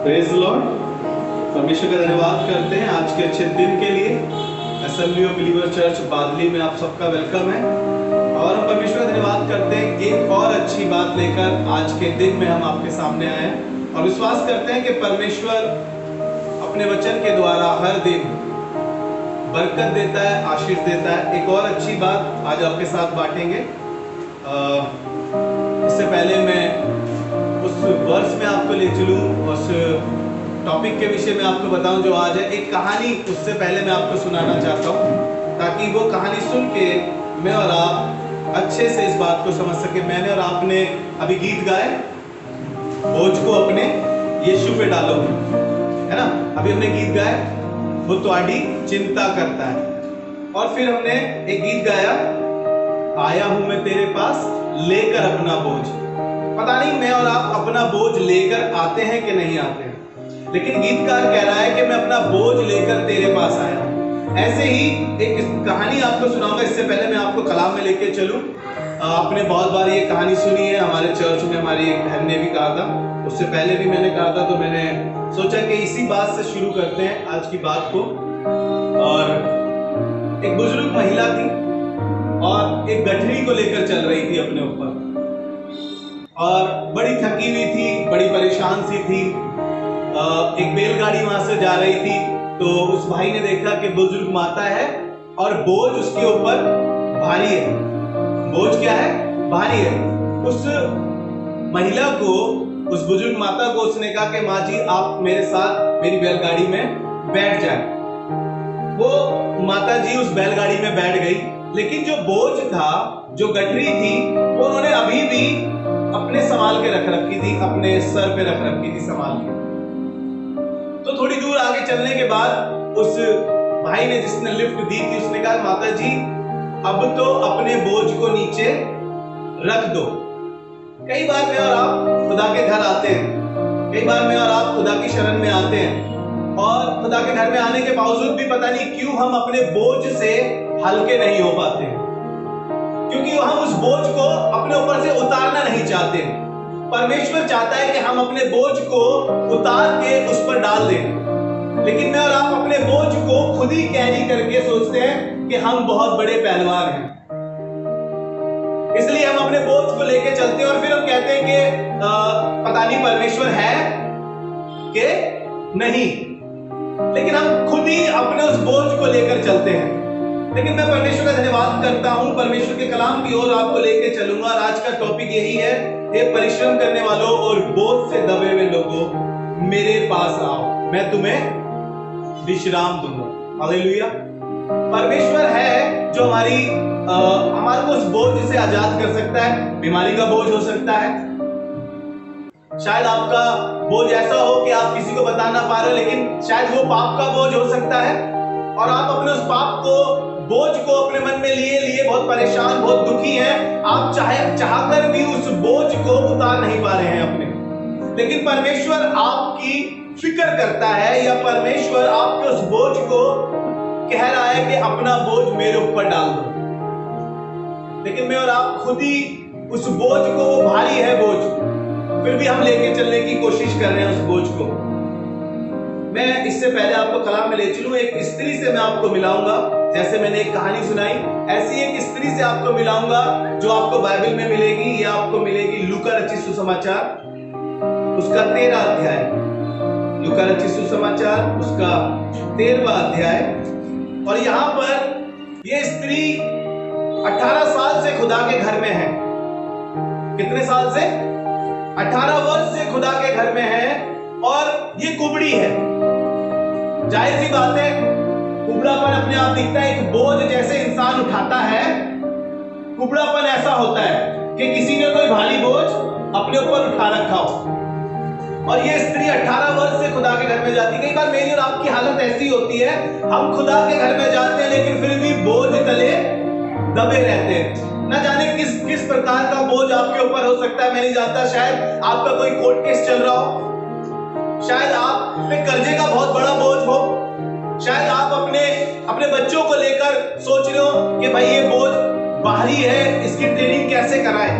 Praise Lord. परमेश्वर का धन्यवाद करते हैं आज के अच्छे दिन के लिए। असेंबली ऑफ बिलीवर चर्च बादली में आप सबका वेलकम है और हम परमेश्वर का धन्यवाद करते हैं एक और अच्छी बात लेकर आज के दिन में हम आपके सामने आए हैं और विश्वास करते हैं कि परमेश्वर अपने वचन के द्वारा हर दिन बरकत देता है, आशीष देता है। एक और अच्छी बात आज आपके साथ बांटेंगे। इससे पहले मैं उस वर्ष में आपको ले चलूं, उस टॉपिक के विषय में आपको बताऊं जो आज है। एक कहानी उससे पहले मैं आपको सुनाना चाहता हूं ताकि वो कहानी सुन के मैं और आप अच्छे से इस बात को समझ सके। मैंने और आपने अभी गीत गाए, बोझ को अपने यीशु पे डालो, है ना। अभी हमने गीत गाए, वो तुम्हारी चिंता करता है। और फिर हमने एक गीत गाया, आया हूं मैं तेरे पास लेकर अपना बोझ। पता नहीं मैं और आप अपना बोझ लेकर आते हैं कि नहीं आते हैं, लेकिन गीतकार कह रहा है कि मैं अपना बोझ लेकर तेरे पास आया हूं। ऐसे ही एक कहानी आपको सुनाऊंगा। इससे पहले मैं आपको कलाम में लेके चलूं। आपने बहुत बार ये कहानी सुनी है, हमारे चर्च में हमारी एक बहन ने भी कहा था, उससे पहले भी मैंने कहा था, तो मैंने सोचा कि इसी बात से शुरू करते हैं आज की बात को। और एक बुजुर्ग महिला थी और एक गठरी को लेकर चल रही थी अपने ऊपर, और बड़ी थकी हुई थी, बड़ी परेशान सी थी। एक बैलगाड़ी वहां से जा रही थी, तो उस भाई ने देखा कि बुजुर्ग माता है और बोझ उसके ऊपर भारी है। बोझ क्या है? भारी है। उस महिला को, उस बुजुर्ग माता को उसने कहा कि माँ जी आप मेरे साथ मेरी बैलगाड़ी में बैठ जाए। वो माता जी उस बैलगाड़ी में बैठ गई, लेकिन जो बोझ था, जो गठरी थी, वो उन्होंने अभी भी अपने संभाल के रख रखी थी, अपने सर पे रख रखी थी संभाल के। तो थोड़ी दूर आगे चलने के बाद उस भाई ने, जिसने लिफ्ट दी थी, उसने कहा माता जी अब तो अपने बोझ को नीचे रख दो। कई बार मैं और आप खुदा के घर आते हैं, कई बार मैं और आप खुदा की शरण में आते हैं, और खुदा के घर में आने के बावजूद भी पता नहीं क्यों हम अपने बोझ से हल्के नहीं हो पाते, क्योंकि हम उस बोझ को अपने ऊपर से उतारना नहीं चाहते। परमेश्वर चाहता है कि हम अपने बोझ को उतार के उस पर डाल दें, लेकिन मैं और आप अपने बोझ को खुद ही कैरी करके सोचते हैं कि हम बहुत बड़े पहलवान हैं, इसलिए हम अपने बोझ को लेके चलते हैं और फिर हम कहते हैं कि पता नहीं परमेश्वर है कि नहीं, लेकिन हम खुद ही अपने उस बोझ को लेकर चलते हैं। लेकिन मैं परमेश्वर का धन्यवाद करता हूं, परमेश्वर के कलाम की ओर आपको लेके चलूंगा। और आज का टॉपिक यही है, हे परिश्रम करने वालों और बोझ से दबे हुए लोगों मेरे पास आओ, मैं तुम्हें विश्राम दूंगा। हालेलुया। परमेश्वर है जो हमारे को उस बोझ से आजाद कर सकता है। बीमारी का बोझ हो सकता है, शायद आपका बोझ ऐसा हो कि आप किसी को बता ना पा रहे, लेकिन शायद वो पाप का बोझ हो सकता है और आप अपने उस पाप को, बोझ को अपने मन में लिए बहुत परेशान, बहुत दुखी हैं। आप चाहकर भी उस बोझ को उतार नहीं पा रहे हैं अपने, लेकिन परमेश्वर आपकी फिक्र करता है, या परमेश्वर आपके उस बोझ को कह रहा है कि अपना बोझ मेरे ऊपर डाल दो। लेकिन मैं और आप खुद ही उस बोझ को, वो भारी है बोझ, फिर भी हम लेके चलने की कोशिश कर रहे हैं उस बोझ को। मैं इससे पहले आपको कलाम में ले चलूं, एक स्त्री से मैं आपको मिलाऊंगा। जैसे मैंने एक कहानी सुनाई, ऐसी एक स्त्री से आपको मिलाऊंगा जो आपको बाइबल में मिलेगी। ये आपको मिलेगी लूका रचित सुसमाचार उसका 13वां अध्याय। लूका रचित सुसमाचार उसका 13वां अध्याय। और यहाँ पर ये स्त्री 18 साल से खुदा के घर में है। कितने साल से? 18 वर्ष से खुदा के घर में है, और ये कुबड़ी है। जाहिर सी बात है, कुबड़ापन अपने आप दिखता है। एक बोझ जैसे इंसान उठाता है, कुबड़ापन ऐसा होता है कि किसी ने कोई भारी बोझ अपने ऊपर उठा रखा हो। और ये स्त्री 18 वर्ष से खुदा के घर में जाती है। कई बार मेरी और आपकी हालत ऐसी होती है, हम खुदा के घर में जाते हैं लेकिन फिर भी बोझ तले दबे रहते हैं। न जाने किस प्रकार का बोझ आपके ऊपर हो सकता है, मैं नहीं जानता। शायद आपका कोई कोर्ट केस चल रहा हो, शायद आप पे कर्जे का बहुत बड़ा बोझ हो, शायद आप अपने बच्चों को लेकर सोच रहे हो कि भाई ये बोझ भारी है, इसकी ट्रेनिंग कैसे कराएं।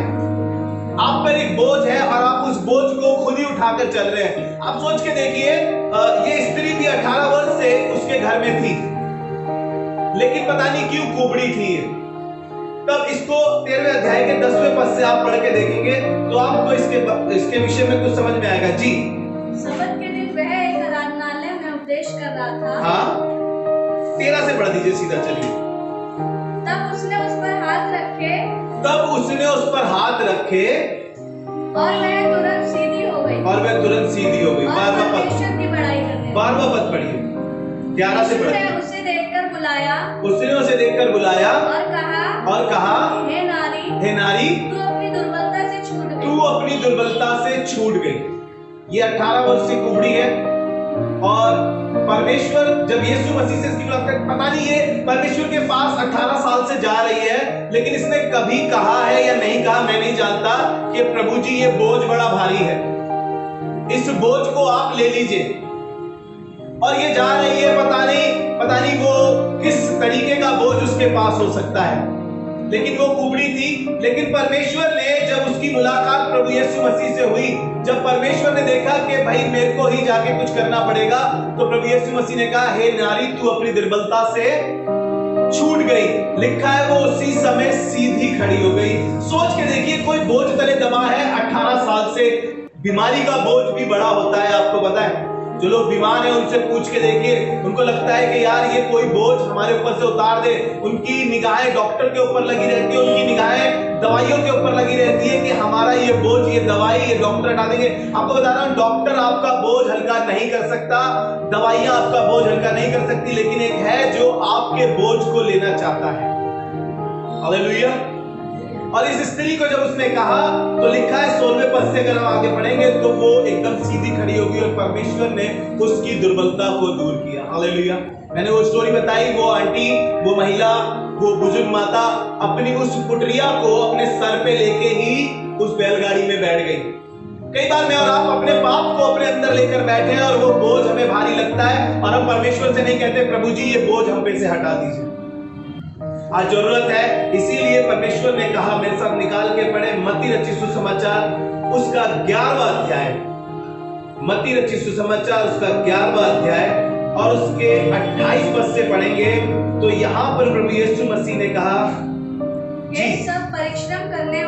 आप पर एक बोझ है और आप उस बोझ को खुद ही उठाकर चल रहे हैं। आप सोच के देखिए, ये स्त्री भी 18 वर्ष से उसके घर में थी, लेकिन पता नहीं क्यों कुबड़ी थी। तब इसको 13वें अध्याय के 10वें पद से आप पढ़ के देखेंगे तो आपको इसके विषय में कुछ समझ में आएगा। जी, सबत के दिन वह एक आराधनालय में उपदेश कर रहा था। हाँ, 13 से पढ़ दीजिए, सीधा चलिए। तब उसने उस पर हाथ रखे और वह तुरंत सीधी हो गई। परमेश्वर की बड़ाई करने। 12वां पद पढ़िए, 11 से पढ़िए। उसने उसे देखकर बुलाया और कहा, हे नारी, तू अपनी दुर्बलता से छूट गई। ये 18 वर्ष की कुबड़ी है, और परमेश्वर जब यीशु मसीह से इसकी मुलाकात, पता नहीं ये परमेश्वर के पास 18 साल से जा रही है, लेकिन इसने कभी कहा है या नहीं कहा मैं नहीं जानता कि प्रभु जी ये बोझ बड़ा भारी है, इस बोझ को आप ले लीजिए। और ये जा रही है, पता नहीं वो किस तरीके का बोझ उसके पास हो सकता है, लेकिन वो कुबड़ी थी। लेकिन परमेश्वर ने जब उसकी मुलाकात प्रभु यीशु मसीह से हुई, जब परमेश्वर ने देखा कि भाई मेरे को ही जाके कुछ करना पड़ेगा, तो प्रभु यीशु मसीह ने कहा, हे नारी, तू अपनी दुर्बलता से छूट गई। लिखा है वो उसी समय सीधी खड़ी हो गई। सोच के देखिए, कोई बोझ तले दबा है 18 साल से। बीमारी का बोझ भी बड़ा होता है, आपको पता है। जो लोग बीमार हैं उनसे पूछ के देखिए, उनको लगता है कि यार ये कोई बोझ हमारे ऊपर से उतार दे। उनकी निगाहें डॉक्टर के ऊपर लगी रहती है, उनकी निगाहें दवाइयों के ऊपर लगी रहती है कि हमारा ये बोझ, ये दवाई, ये डॉक्टर हटा देंगे। आपको बता रहा हूं, डॉक्टर आपका बोझ हल्का नहीं कर सकता, दवाइयां आपका बोझ हल्का नहीं कर सकती, लेकिन एक है जो आपके बोझ को लेना चाहता है। हालेलुया। और इस स्त्री को जब उसने कहा तो लिखा है 16वें पद से, अगर हम आगे पढ़ेंगे तो वो एकदम सीधी खड़ी होगी और परमेश्वर ने उसकी दुर्बलता को दूर किया। हालेलुया। मैंने वो स्टोरी बताई, वो आंटी, वो महिला, वो बुजुर्ग माता अपनी उस पुटरिया को अपने सर पे लेके ही उस बैलगाड़ी में बैठ गई। कई बार मैं और आप अपने पाप को अपने अंदर लेकर बैठे हैं और वो बोझ हमें भारी लगता है, और हम परमेश्वर से नहीं कहते प्रभु जी ये बोझ हम पे से हटा दीजिए, आज जरूरत है। इसीलिए परमेश्वर ने कहा, मेरे साथ निकाल के पढ़े मत्ती रचित सुसमाचार उसका 11वां अध्याय, मत्ती रचित सुसमाचार उसका 11वां अध्याय और उसके 28 पद से पढ़ेंगे तो यहां पर प्रभु यीशु मसीह ने कहा, हे सब परिश्रम करने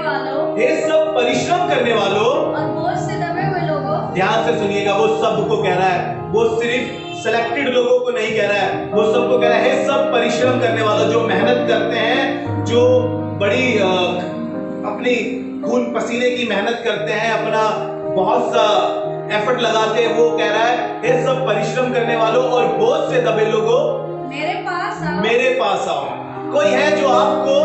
वालों और बोझ से दबे हुए लोगों, ध्यान से सुनिएगा, वो सबको कह रहा है, वो सिर्फ सेलेक्टेड लोगों को नहीं कह रहा है, वो सबको कह रहा है, सब परिश्रम करने वालों, जो मेहनत करते हैं, जो बड़ी अपनी खून पसीने की मेहनत करते हैं, अपना बहुत सा एफर्ट लगाते हैं, वो कह रहा है, हे सब परिश्रम करने वालों और बोझ से दबे लोगों, मेरे पास आओ। कोई है जो आपको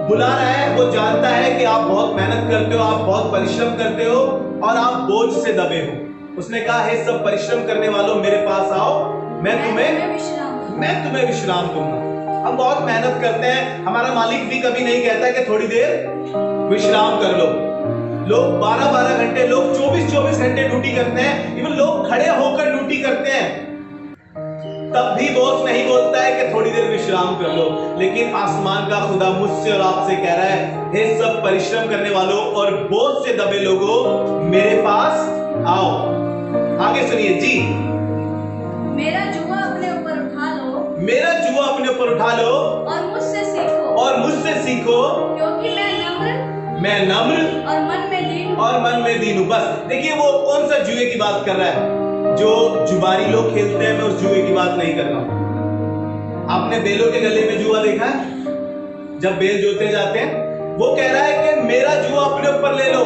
बुला रहा है, वो जानता है कि आप बहुत मेहनत करते हो, आप बहुत परिश्रम करते हो और आप बोझ से दबे हो। उसने कहा, हे सब परिश्रम करने वालों मेरे पास आओ, मैं तुम्हें विश्राम दूंगा। हम बहुत मेहनत करते हैं, हमारा मालिक भी कभी नहीं कहता कि थोड़ी देर विश्राम कर लो। लोग 12-12 घंटे, लोग 24-24 घंटे ड्यूटी करते हैं, इवन लोग खड़े होकर ड्यूटी करते हैं, तब भी बॉस नहीं बोलता है कि थोड़ी देर विश्राम कर लो। लेकिन आसमान का खुदा मुझसे और आपसे कह रहा है, हे सब परिश्रम करने वालों और बोझ से दबे लोगों मेरे पास आओ। आगे सुनिए जी, मेरा जुआ अपने ऊपर उठा लो और मुझसे सीखो क्योंकि मैं नम्र और मन में दीन हूं। बस देखिए, वो कौन सा जुए की बात कर रहा है? जो जुबारी लोग खेलते हैं, मैं उस जुए की बात नहीं कर रहा हूं। आपने बेलों के गले में जुआ देखा है? जब बेल जोते जाते हैं, वो कह रहा है कि मेरा जुआ अपने ऊपर ले लो,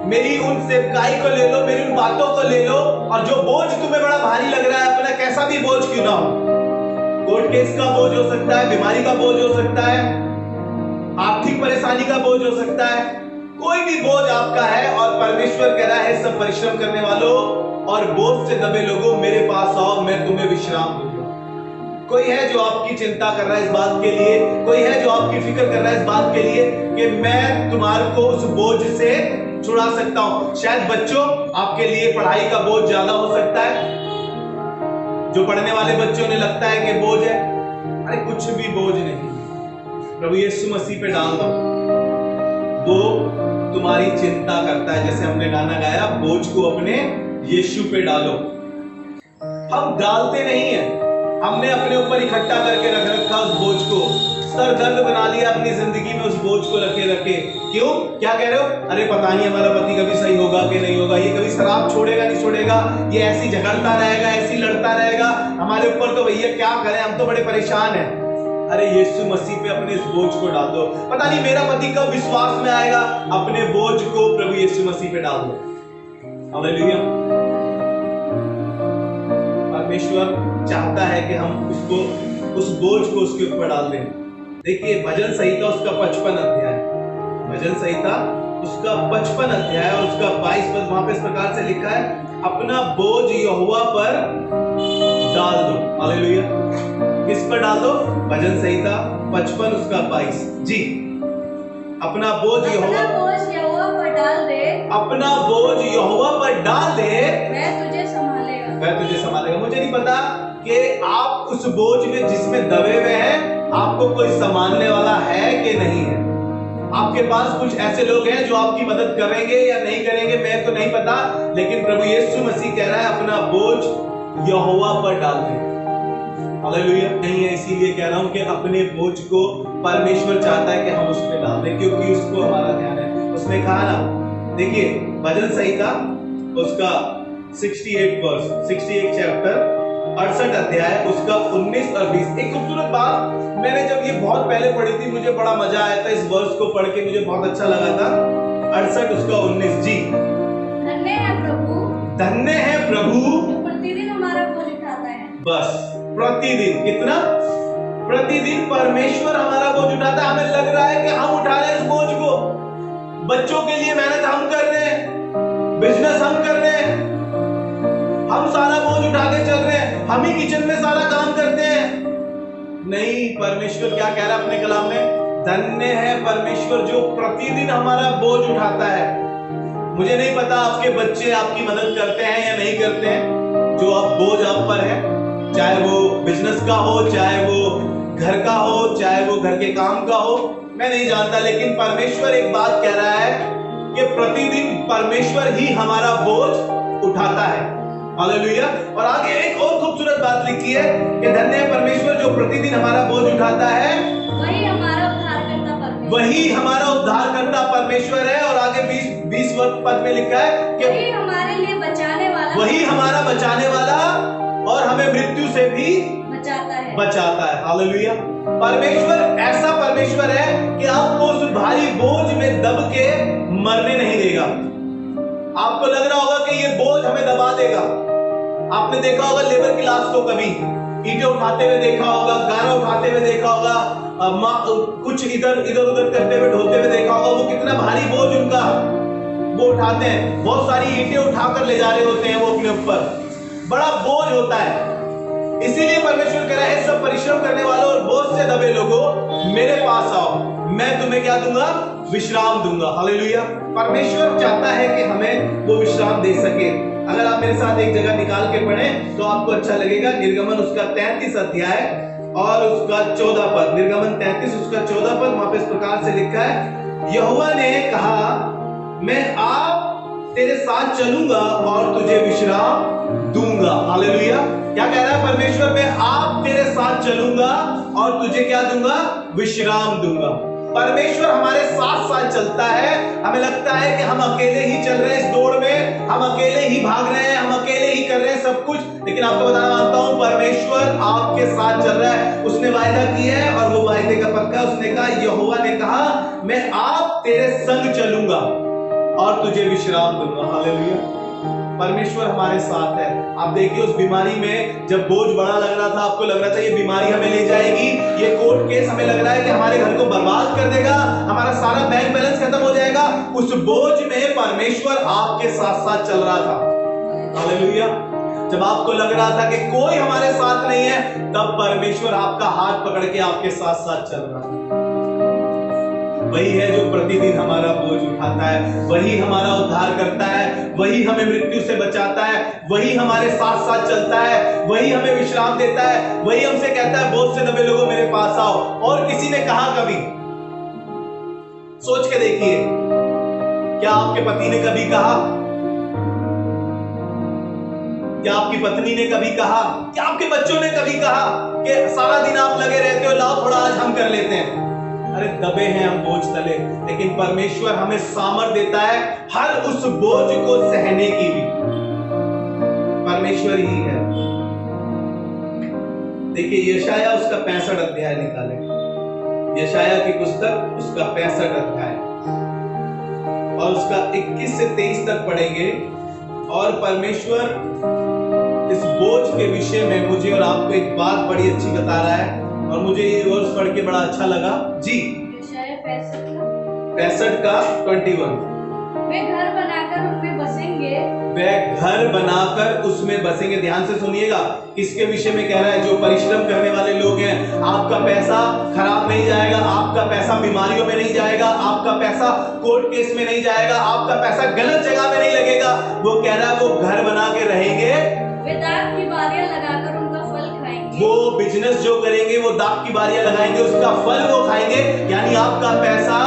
मेरी उन सेवकाई को ले लो, मेरी उन बातों को ले लो, और जो बोझ तुम्हें बड़ा भारी लग रहा है, अपना कैसा भी बोझ क्यों ना हो, कोर्ट केस का बोझ हो सकता है, बीमारी का बोझ हो सकता है, आर्थिक परेशानी का बोझ हो सकता है, कोई भी बोझ आपका है, और परमेश्वर कह रहा है, सब परिश्रम करने वालों और बोझ से दबे लोगों मेरे पास आओ, मैं तुम्हें विश्राम दूंगा। कोई है जो आपकी चिंता कर रहा है इस बात के लिए, कोई है जो आपकी फिक्र कर रहा है इस बात के लिए कि मैं तुम्हारे को उस बोझ से छुड़ा सकता हूं। शायद बच्चों, आपके लिए पढ़ाई का बोझ ज्यादा हो सकता है। जो पढ़ने वाले बच्चों ने लगता है कि बोझ है, अरे कुछ भी बोझ नहीं, प्रभु यीशु मसीह पे डाल दो, वो तुम्हारी चिंता करता है। जैसे हमने गाना गाया, बोझ को अपने यीशु पे डालो। हम डालते नहीं है, हमने अपने ऊपर इकट्ठा करके रख रखा उस बोझ को, सर दर्द बना लिया अपनी जिंदगी में उस बोझ को रखे रखे। क्यों? क्या कह रहे हो? अरे पता नहीं हमारा पति कभी सही होगा कि नहीं होगा, ये कभी शराब छोड़ेगा नहीं छोड़ेगा, ये ऐसी झगड़ता रहेगा, ऐसी लड़ता रहेगा हमारे ऊपर, तो भैया क्या करें, हम तो बड़े परेशान हैं। अरे यीशु मसीह पे अपने इस बोझ को डाल दो। पता नहीं मेरा पति कब विश्वास में आएगा, अपने बोझ को प्रभु यीशु मसीह पे डाल दो। हालेलुया। परमेश्वर चाहता है कि हम उसको, उस बोझ को उसके ऊपर डाल दें। देखिए भजन संहिता उसका 55 अध्याय, भजन संहिता उसका 55 अध्याय और उसका 22 पद, वहां पे इस प्रकार से लिखा है, अपना बोझ यहोवा पर डाल दो। हालेलुया। किस पर डाल दो? भजन संहिता 55 उसका 22। जी, अपना बोझ यहोवा पर डाल दे, अपना बोझ यहोवा पर डाल दे, वह तुझे संभालेगा, वह तुझे संभालेगा। मुझे नहीं पता कि आप उस बोझ में जिसमें दबे हुए हैं, आपको कोई संभालने वाला है कि नहीं है। आपके पास कुछ ऐसे लोग हैं जो आपकी मदद करेंगे या नहीं करेंगे, मैं तो नहीं पता, लेकिन प्रभु यीशु मसीह कह रहा है अपना बोझ यहोवा पर डाल दे। हालेलुया। नहीं है, इसीलिए कह रहा हूं कि अपने बोझ को परमेश्वर चाहता है कि हम उस पर डाल दें, क्योंकि उसको हमारा ध्यान है। उसने कहा ना, देखिए भजन संहिता उसका 68 चैप्टर 68 अध्याय उसका 19 और 20। एक खूबसूरत बात, मैंने जब ये बहुत पहले पढ़ी थी, मुझे बड़ा मजा आया था इस वर्ष को पढ़ के, मुझे बहुत अच्छा लगा था। 68 उसका 19। जी, धन्य है प्रभु, धन्य है प्रभु जो प्रतिदिन हमारा बोझ उठाता है। बस प्रतिदिन, कितना? प्रतिदिन परमेश्वर हमारा बोझ उठाता है। हमें लग रहा है कि हम उठा रहे हैं इस बोझ को, बच्चों के लिए मेहनत हम कर रहे हैं, बिजनेस हम कर रहे हैं, हम सारा बोझ उठा के चल रहे हैं, हम ही किचन में सारा काम करते हैं। नहीं, परमेश्वर क्या कह रहा है अपने कलाम में? धन्य है परमेश्वर जो प्रतिदिन हमारा बोझ उठाता है। मुझे नहीं पता आपके बच्चे आपकी मदद करते हैं या नहीं करते हैं, जो आप बोझ आप पर है, चाहे वो बिजनेस का हो, चाहे वो घर का हो, चाहे वो घर के काम का हो, मैं नहीं जानता, लेकिन परमेश्वर एक बात कह रहा है कि प्रतिदिन परमेश्वर ही हमारा बोझ उठाता है। हालेलुया। और आगे एक और खूबसूरत बात लिखी है कि धन्य है परमेश्वर जो प्रतिदिन हमारा बोझ उठाता है, वही हमारा उद्धारकर्ता परमेश्वर, वही हमारा उद्धारकर्ता परमेश्वर है। और आगे 20 पद में लिखा है कि वही हमारे लिए बचाने वाला, वही हमारा बचाने वाला और हमें मृत्यु से भी बचाता है। हालेलुया। परमेश्वर ऐसा परमेश्वर है कि आपको उस भारी बोझ में दब के मरने नहीं देगा। आपको लग रहा होगा कि ये बोझ हमें दबा देगा। आपने देखा होगा लेबर क्लास को कभी ईंटें उठाते हुए देखा होगा, गारा उठाते हुए देखा होगा, कुछ इधर उधर करते हुए ढोते हुए देखा होगा। वो कितना भारी बोझ उनका वो उठाते हैं, बहुत सारी ईंटें उठाकर ले जा रहे होते हैं वो अपने ऊपर, बड़ा बोझ होता है। इसीलिए परमेश्वर कह रहा है सब परिश्रम करने वालों और बोझ से दबे लोगों मेरे पास आओ, मैं तुम्हें क्या दूंगा? विश्राम दूंगा। हालेलुया। परमेश्वर चाहता है कि हमें वो विश्राम दे सके। अगर आप मेरे साथ एक जगह निकाल के पढ़ें तो आपको अच्छा लगेगा। निर्गमन उसका 33 अध्याय और उसका 14 पद, निर्गमन 33 उसका 14 पद, वहां पे इस प्रकार से लिखा है, यहोवा ने कहा मैं आप तेरे साथ चलूंगा और तुझे विश्राम दूंगा। हालेलुया। क्या कह रहा है परमेश्वर? मैं आप तेरे साथ चलूंगा और तुझे क्या दूंगा? विश्राम दूंगा। परमेश्वर हमारे साथ साथ चलता है। हमें लगता है कि हम अकेले ही चल रहे हैं इस दौड़ में, हम अकेले ही भाग रहे हैं, हम अकेले ही कर रहे हैं सब कुछ, लेकिन आपको बताना मानता हूं परमेश्वर आपके साथ चल रहा है। उसने वायदा किया है और वो वायदे का पक्का। उसने कहा, यहोवा ने कहा मैं आप तेरे संग चलूंगा और तुझे विश्राम दूंगा। हालेलुया। परमेश्वर हमारे साथ है। आप देखिए उस बीमारी में जब बोझ बड़ा लग रहा था, आपको लग रहा था ये बीमारी हमें ले जाएगी, ये कोर्ट केस हमें लग रहा है कि हमारे घर को बर्बाद कर देगा, हमारा सारा बैंक बैलेंस खत्म हो जाएगा, उस बोझ में परमेश्वर आपके साथ साथ चल रहा था। हालेलुया। जब आपको लग रहा था कि कोई हमारे साथ नहीं है, तब परमेश्वर आपका हाथ पकड़ के आपके साथ साथ चल रहा था। वही है जो प्रतिदिन हमारा बोझ उठाता है, वही हमारा उद्धार करता है, वही हमें मृत्यु से बचाता है, वही हमारे साथ साथ चलता है, वही हमें विश्राम देता है, वही हमसे कहता है बोझ से दबे लोगों मेरे पास आओ। और किसी ने कहा कभी, सोच के देखिए, क्या आपके पति ने कभी कहा क्या आपकी पत्नी ने कभी कहा, क्या आपके बच्चों ने कभी कहा कि सारा दिन आप लगे रहते हो, लाओ थोड़ा आज हम कर लेते हैं? अरे दबे हैं हम बोझ तले, लेकिन परमेश्वर हमें सामर्थ देता है हर उस बोझ को सहने की भी। परमेश्वर ही है। देखिए यशाया उसका 65 अध्याय निकाले, यशाया की पुस्तक उसका 65 अध्याय और उसका 21 से 23 तक पढ़ेंगे। और परमेश्वर इस बोझ के विषय में मुझे और आपको एक बात बड़ी अच्छी बता रहा है और मुझे ये वर्स पढ़ के बड़ा अच्छा लगा जी। यशाया 65 का 21। वे घर बनाकर उनमें बसेंगे, वे घर बनाकर उसमें बसेंगे। ध्यान से सुनिएगा, किसके विषय में कह रहा है? जो परिश्रम करने वाले लोग हैं। आपका पैसा खराब नहीं जाएगा, आपका पैसा बीमारियों में नहीं जाएगा, आपका पैसा कोर्ट केस में नहीं जाएगा, आपका पैसा गलत जगह में नहीं लगेगा। वो कह रहा है वो घर बना के रहेंगे, वे दाख की बारियां लगाकर उनका फल खाएंगे। वो बिजनेस जो करेंगे वो दाख की बारियां लगाएंगे, उसका फल वो खाएंगे। यानी आपका पैसा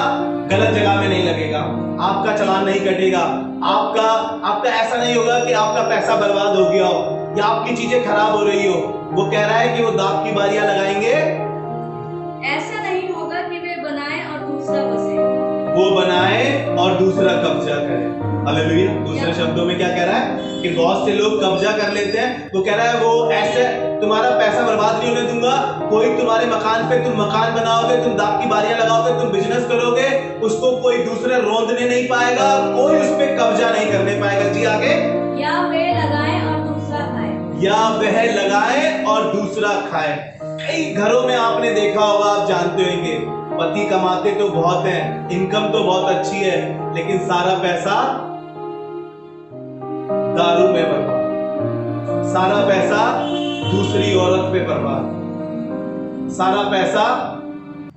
गलत जगह में नहीं लगेगा, आपका चालान नहीं कटेगा, आपका ऐसा नहीं होगा कि आपका पैसा बर्बाद हो गया हो या आपकी चीजें खराब हो रही हो। वो कह रहा है कि वो दाख की बारियां लगाएंगे। ऐसा नहीं होगा कि वे बनाए और दूसरा बसे, वो बनाए और दूसरा कब्जा करे। हालेलुया। दूसरे शब्दों में क्या कह रहा है कि बहुत से लोग कब्जा कर लेते हैं। वो कह रहा है वो ऐसे तुम्हारा पैसा बर्बाद नहीं होने दूंगा। कोई तुम्हारे मकान पे तुम मकान बनाओगे, तुम दाख की बारियां लगाओगे, तुम बिजनेस करोगे, उसको कोई दूसरे रोंदने नहीं पाएगा, कोई उस पे कब्जा नहीं करने पाएगा। जी आगे। या वे लगाए और दूसरा खाए, या वह लगाए और दूसरा खाए। कई घरों में आपने देखा होगा, आप जानते होंगे, पति कमाते तो बहुत हैं, इनकम तो बहुत अच्छी है, लेकिन सारा पैसा दारू में बर्बाद, सारा पैसा दूसरी औरत पे बर्बाद, सारा पैसा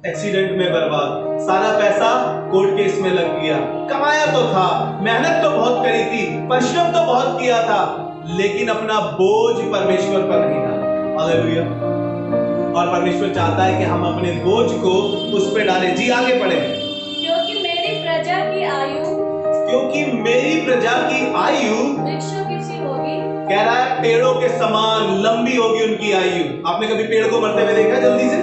एक्सीडेंट में बर्बाद, सारा पैसा कोर्ट केस में लग गया। कमाया तो था, मेहनत तो बहुत करी थी, परिश्रम तो बहुत किया था, लेकिन अपना बोझ परमेश्वर पर नहीं डाला। हालेलुया। और परमेश्वर चाहता है कि हम अपने बोझ को उस पे डालें। जी आगे पढ़े। क्योंकि मेरी प्रजा की आयु, क्योंकि मेरी प्रजा की आयु वृक्षों की सी होगी। कह रहा है पेड़ों के समान लंबी होगी उनकी आयु। आपने कभी पेड़ को मरते हुए देखा? जल्दी से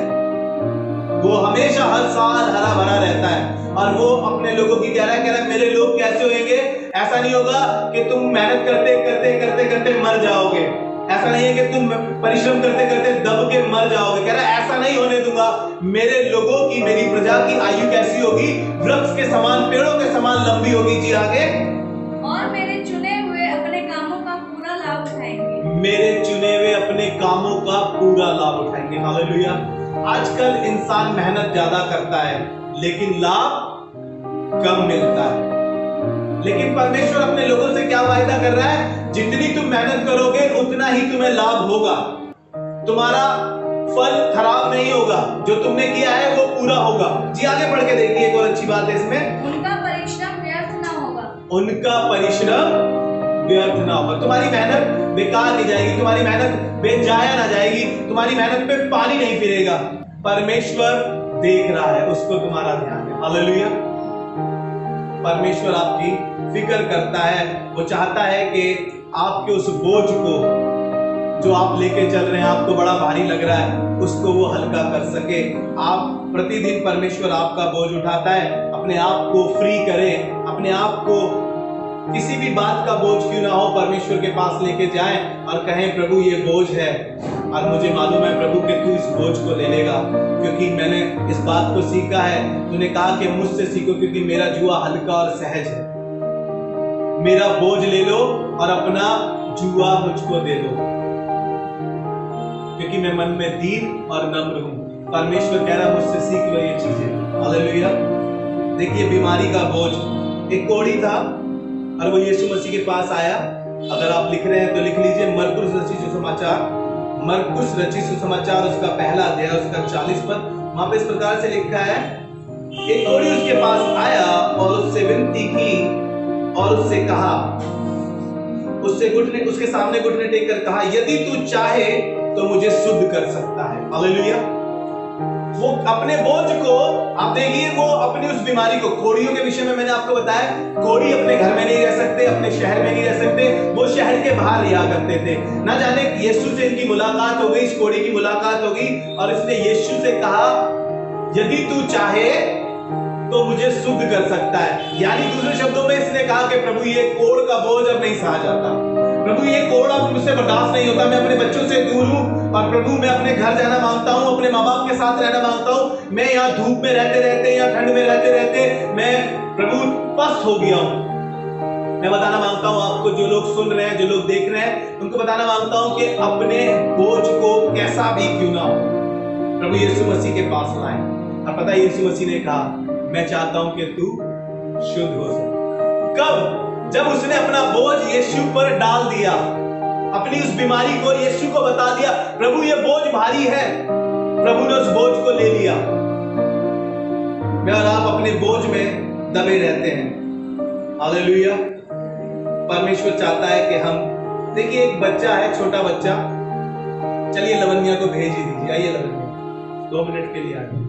वो हमेशा हर साल हरा भरा रहता है। और वो अपने लोगों की कह रहा है मेरे लोग कैसे होंगे? ऐसा नहीं होगा कि तुम मेहनत करते करते करते करते मर जाओगे, ऐसा नहीं है कि तुम परिश्रम करते करते दब के मर जाओगे। कह रहा है ऐसा नहीं होने दूंगा। मेरे लोगों की, मेरी प्रजा की आयु कैसी होगी? वृक्ष के समान, पेड़ों के समान लंबी होगी। जी आगे। और मेरे चुने हुए अपने कामों का पूरा लाभ उठाएंगे। मेरे चुने हुए अपने कामों का पूरा लाभ उठाएंगे। हालेलुया। आजकल इंसान मेहनत ज्यादा करता है लेकिन लाभ कम मिलता है। लेकिन परमेश्वर अपने लोगों से क्या वायदा कर रहा है? जितनी तुम मेहनत करोगे उतना ही तुम्हें लाभ होगा, तुम्हारा फल खराब नहीं होगा, जो तुमने किया है वो पूरा होगा। जी आगे पढ़ के देखिए, एक और अच्छी बात है इसमें। उनका परिश्रम व्यर्थ ना होगा, उनका परिश्रम व्यर्थ ना होगा। तुम्हारी मेहनत बेकार नहीं जाएगी, तुम्हारी मेहनत बेजाया ना जाएगी, तुम्हारी मेहनत पे पानी नहीं फिरेगा। परमेश्वर देख रहा है, उसको तुम्हारा ध्यान है। हालेलुया। परमेश्वर आपकी फिक्र करता है, वो चाहता है कि आपके उस बोझ को जो आप लेके चल रहे हैं, आपको बड़ा भारी लग रहा है, उसको वो हल्का कर सके। आप प्रतिदिन परमेश्वर आपका बोझ उठाता है। अपने आप को फ्री करें, अपने आप को किसी भी बात का बोझ क्यों ना हो, परमेश्वर के पास लेके जाएं और कहें प्रभु ये बोझ है और मुझे मालूम है प्रभु कि तू इस बोझ को ले लेगा, क्योंकि मैंने इस बात को सीखा है। तूने कहा कि मुझसे सीखो क्योंकि मेरा जुआ हल्का और सहज है। मेरा बोझ ले लो और अपना जुआ मुझको दे दो, क्योंकि मैं मन में दीन और नम्र हूं। परमेश्वर कह रहा मुझसे सीख लो ये चीजें। हालेलुया। देखिए बीमारी का बोझ, एक कोढ़ी था और वो यीशु मसीह के पास आया। अगर आप लिख रहे हैं तो लिख लीजिए, मरकुस रचित सुसमाचार, मरकुस रचित सुसमाचार उसका पहला अध्याय उसका 40 पद। वहां पे इस प्रकार से लिखा है, एक कोढ़ी उसके पास आया और उससे विनती की और उससे कहा, उसके सामने घुटने टेक कर कहा, यदि तू चाहे तो मुझे शुद्ध कर सकता है। हालेलुया। वो अपने बोझ को, आप देखिए, वो अपनी उस बीमारी को, कोढ़ियों के विषय में मैंने आपको बताया, कोढ़ी अपने घर में नहीं रह सकते, अपने शहर में नहीं रह सकते, वो शहर के बाहर रिहा करते थे। ना जाने यीशु से इनकी मुलाकात हो गई, इस कोढ़ी की मुलाकात हो गई, और इसने यीशु से कहा, यदि तू चाहे तो मुझे शुद्ध कर सकता है। यानी दूसरे शब्दों में इसने कहा कि प्रभु ये कोढ़ का बोझ अब नहीं सहा जाता, प्रभु ये कोढ़ अब मुझसे बर्दाश्त नहीं होता, मैं अपने बच्चों से दूर हूं, और प्रभु मैं अपने घर जाना मांगता हूं, अपने माँ बाप के साथ रहना मांगता हूं। मैं यहाँ धूप में रहते रहते या ठंड में रहते रहते मैं प्रभु पस्त हो गया हूं। मैं बताना मांगता हूं आपको, जो लोग सुन रहे हैं, जो लोग देख रहे हैं, उनको बताना मांगता हूं कि अपने बोझ को कैसा भी क्यों ना हो, प्रभु यीशु मसीह के पास लाएं। और पता है यीशु मसीह ने कहा, मैं चाहता हूं कि तू शुद्ध हो जाए। कब? जब उसने अपना बोझ यीशु पर डाल दिया, अपनी उस बीमारी को यीशु को बता दिया, प्रभु ये बोझ भारी है, प्रभु ने उस बोझ को ले लिया। मैं और आप अपने बोझ में दबे रहते हैं। हालेलुया। परमेश्वर चाहता है कि हम, देखिए एक बच्चा है, छोटा बच्चा, चलिए लवन्या को भेज ही दीजिए, आइए लवन्या 2 मिनट के लिए आइए।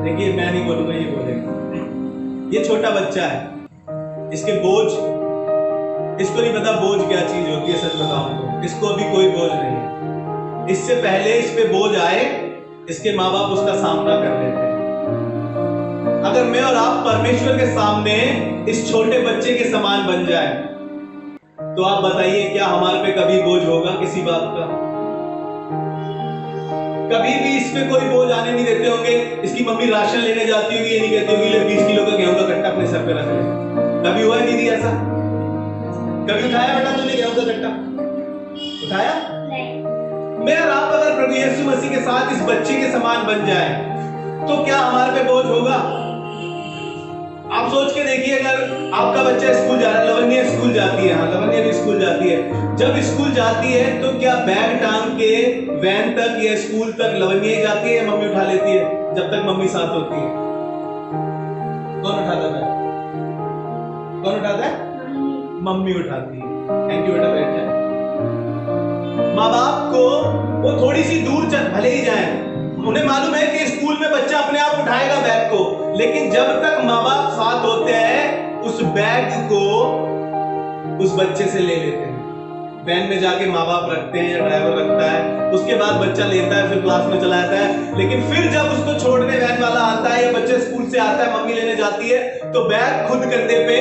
देखिए मैं नहीं बोलूंगा, ये बोलेगा। ये छोटा बच्चा है, इसके बोझ, इसको नहीं पता बोझ क्या चीज होती है, सच बताऊं तो इसको अभी कोई बोझ नहीं है। इससे पहले इस पे बोझ आए, इसके माँ बाप उसका सामना कर लेते हैं। अगर मैं और आप परमेश्वर के सामने इस छोटे बच्चे के समान बन जाए, तो आप बताइए क्या हमारे पे कभी बोझ होगा किसी बात का? कभी भी इस पे कोई बोझ आने नहीं देते होंगे। इसकी मम्मी राशन लेने जाती होगी, ये नहीं कहती होगी ले 20 किलो का गेहूं का कट्टा अपने सर पे रख ले। कभी हुआ नहीं दिया ऐसा? कभी उठाया बेटा तूने गेहूं का कट्टा? उठाया नहीं। मैं और आप अगर प्रभु यीशु मसीह के साथ इस बच्चे के समान बन जाए, तो क्या हमारे पे बोझ होगा? आप सोच के देखिए, अगर आपका बच्चा स्कूल जा रहा है, लवन्या स्कूल जाती है, हाँ लवन्या भी स्कूल जाती है, जब स्कूल जाती है तो क्या बैग टांग के वैन तक या स्कूल तक लवन्या जाती है या मम्मी उठा लेती है? जब तक मम्मी साथ होती है। कौन उठाता है? कौन उठाता है? मम्मी उठाती है। थैंक यू बेटा, बैठ जाए। माँ बाप को वो थोड़ी सी दूर भले ही जाए, उन्हें मालूम है कि स्कूल में बच्चा अपने आप उठाएगा बैग को, लेकिन जब तक माँ बाप साथ होते हैं, उस बैग को उस बच्चे से ले लेते हैं। वैन में जाके माँ बाप रखते हैं या ड्राइवर रखता है, उसके बाद बच्चा लेता है, फिर क्लास में चला जाता है। लेकिन फिर जब उसको छोड़ने वैन वाला आता है या बच्चा स्कूल से आता है, मम्मी लेने जाती है, तो बैग खुद कंधे पे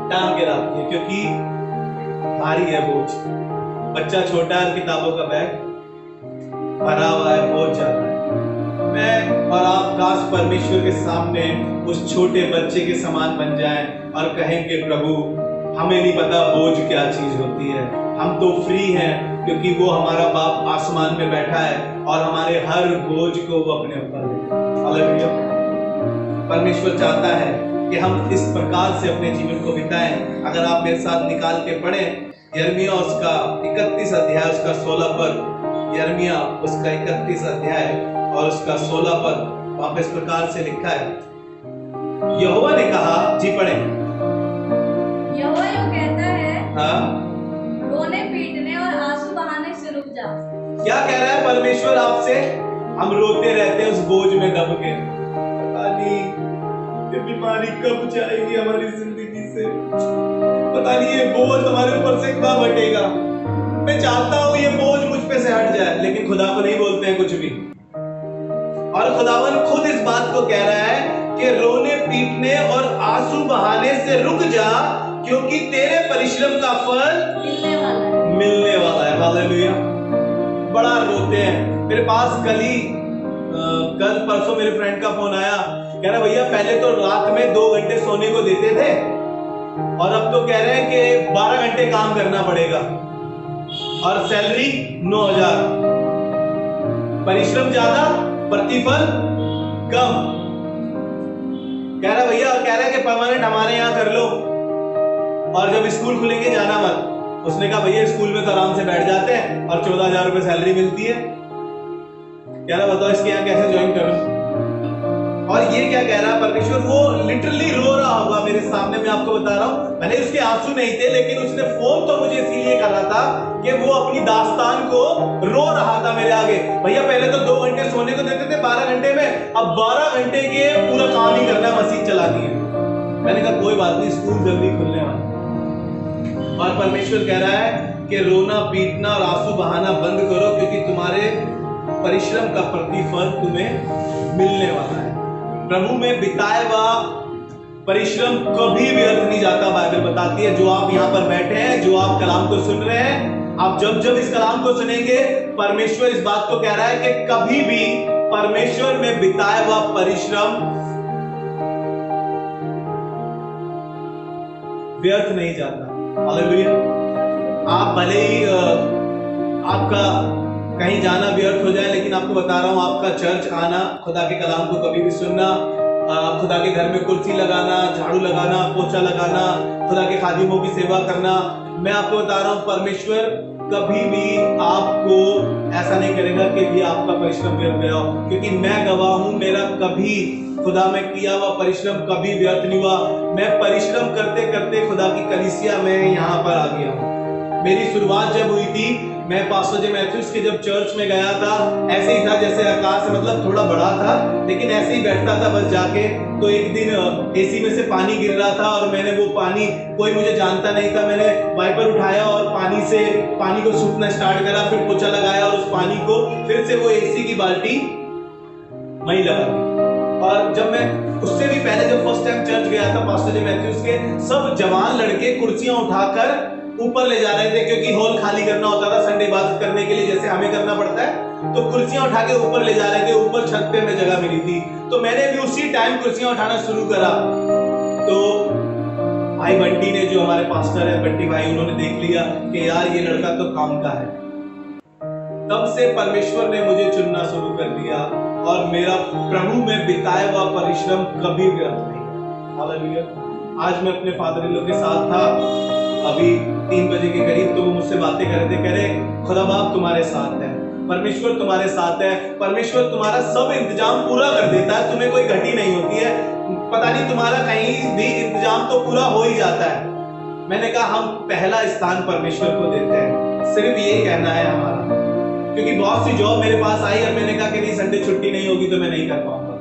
टांग के रखती है, क्योंकि भारी है बोझ। बच्चा छोटा है, किताबों का बैग भरा हुआ है, बहुत ज्यादा है। मैं और आप दास परमेश्वर के सामने उस छोटे बच्चे के समान बन जाएं और कहें कि प्रभु हमें नहीं पता बोझ क्या चीज होती है, हम तो फ्री हैं क्योंकि वो हमारा बाप आसमान में बैठा है और हमारे हर बोझ को वो अपने ऊपर ले। हालेलुया। परमेश्वर चाहता है कि हम इस प्रकार से अपने जीवन को बिताएं। अगर आप मेरे साथ निकाल के पढ़ें यिर्मयाह उसका 31 अध्याय उसका 16 पद, यिर्मयाह उसका 31 अध्याय और उसका 16 पद, वहां पे इस प्रकार से लिखा है, यहोवा ने कहा, जी पढ़े। यहोवा यूं कहता है, हाँ, रोने पीटने और आंसू बहाने से रुक जा। क्या कह रहा है परमेश्वर आपसे? हम रोते रहते हैं उस बोझ में दब के, पता नहीं ये बीमारी कब जाएगी हमारी जिंदगी से, पता नहीं ये बोझ हमारे ऊपर से कब हटेगा। मैं चाहता हूं ये बोझ मुझ पे से हट जाए, लेकिन खुदा को नहीं बोलते हैं कुछ भी। और खुदावन खुद इस बात को कह रहा है कि रोने पीटने और आंसू बहाने से रुक जा, क्योंकि तेरे परिश्रम का फल मिलने वाला है। हालेलुया। बड़ा रोते हैं। मेरे पास कल परसों मेरे फ्रेंड का फोन आया, कह रहा भैया पहले तो रात में 2 घंटे सोने को देते थे और अब तो कह रहे हैं कि 12 घंटे काम करना पड़ेगा और सैलरी 9,000, परिश्रम ज्यादा प्रतिफल कम। कह रहा भैया, कह रहा है कि परमानेंट हमारे यहाँ कर लो और जब स्कूल खुलेंगे जाना मत। उसने कहा भैया स्कूल में तो आराम से बैठ जाते हैं और 14,000 रुपए सैलरी मिलती है। कह रहा बताओ इसके यहाँ कैसे ज्वाइन करूं? और ये क्या कह रहा है परमेश्वर, वो लिटरली रो रहा होगा मेरे सामने, मैं आपको बता रहा हूं। मैंने उसके आंसू नहीं थे, लेकिन उसने फोन तो मुझे इसीलिए कर रहा था कि वो अपनी दास्तान को रो रहा था मेरे आगे। भैया पहले तो 2 घंटे सोने को देते थे 12 घंटे में, अब 12 घंटे के पूरा काम ही करना है, मशीन चलानी है। मैंने कहा कोई बात नहीं, स्कूल जल्दी खुलने वाला। और परमेश्वर कह रहा है कि रोना पीटना और आंसू बहाना बंद करो, क्योंकि तुम्हारे परिश्रम का प्रतिफल तुम्हें मिलने वाला है। प्रभु में बिताया हुआ परिश्रम कभी व्यर्थ नहीं जाता। बाइबल बताती है, जो आप यहाँ पर बैठे हैं, जो आप कलाम को सुन रहे हैं, आप जब जब इस कलाम को सुनेंगे, परमेश्वर इस बात को कह रहा है कि कभी भी परमेश्वर में बिताया हुआ परिश्रम व्यर्थ नहीं जाता। हालेलुया। आप भले ही आपका कहीं जाना व्यर्थ हो जाए, लेकिन आपको बता रहा हूं, आपका चर्च आना, खुदा के कलाम को कभी भी सुनना, खुदा के घर में कुर्सी लगाना, झाड़ू लगाना, पोछा लगाना, खुदा के खादिमों की सेवा करना, मैं आपको बता रहा हूं परमेश्वर कभी भी आपको ऐसा नहीं करेगा कि भी आपका परिश्रम व्यर्थ गया हो, क्योंकि मैं गवाह हूं, मेरा कभी खुदा में किया हुआ परिश्रम कभी व्यर्थ नहीं हुआ। मैं परिश्रम करते करते खुदा की कलीसिया में यहाँ पर आ गया हूँ। मेरी शुरुआत जब हुई थी, मैं पास्टर जे मैथ्यूस के जब चर्च में गया था, ऐसे ही था जैसे आकाश, मतलब थोड़ा बड़ा था, लेकिन ऐसे ही बैठता था बस जाके। तो एक दिन एसी में से पानी गिर रहा था और मैंने वो पानी, कोई मुझे जानता नहीं था, मैंने वाइपर उठाया और पानी को सूखना स्टार्ट करा, फिर पोछा लगाया और उस पानी को फिर से वो एसी की बाल्टी वहीं लगा दी। और जब मैं उससे भी पहले जब फर्स्ट टाइम चर्च गया था पास्टर जे मैथ्यूस के, सब जवान लड़के कुर्सियां उठाकर ऊपर ले जा रहे थे, क्योंकि हॉल खाली करना होता था संडे बात करने के लिए, जैसे हमें करना पड़ता है। तो कुर्सियां उठा के ऊपर ले जा रहे थे, ऊपर छत पे में जगह मिली थी, तो मैंने भी उसी टाइम कुर्सियां उठाना शुरू करा। तो भाई बंटी ने, जो हमारे पास्टर है बंटी भाई, उन्होंने देख लिया कि यार ये लड़का तो काम का है। तब से परमेश्वर ने मुझे चुनना शुरू कर दिया और मेरा प्रभु में बिताया हुआ परिश्रम कभी व्यर्थ नहीं। हालेलुया। आज मैं अपने फादर इन लॉ के साथ था, अभी 3 बजे के करीब, तो वो मुझसे बातें कर रहे थे, कह रहे खुदा बाप तुम्हारे साथ है, परमेश्वर तुम्हारे साथ है, परमेश्वर तुम्हारा सब इंतजाम पूरा कर देता है, तुम्हें कोई घटी नहीं होती है, पता नहीं तुम्हारा कहीं भी इंतजाम तो पूरा हो ही जाता है। मैंने कहा हम पहला स्थान परमेश्वर को देते हैं, सिर्फ ये कहना है हमारा, क्योंकि बहुत सी जॉब मेरे पास आई और मैंने कहा कि नहीं संडे छुट्टी नहीं होगी तो मैं नहीं कर पाऊंगा,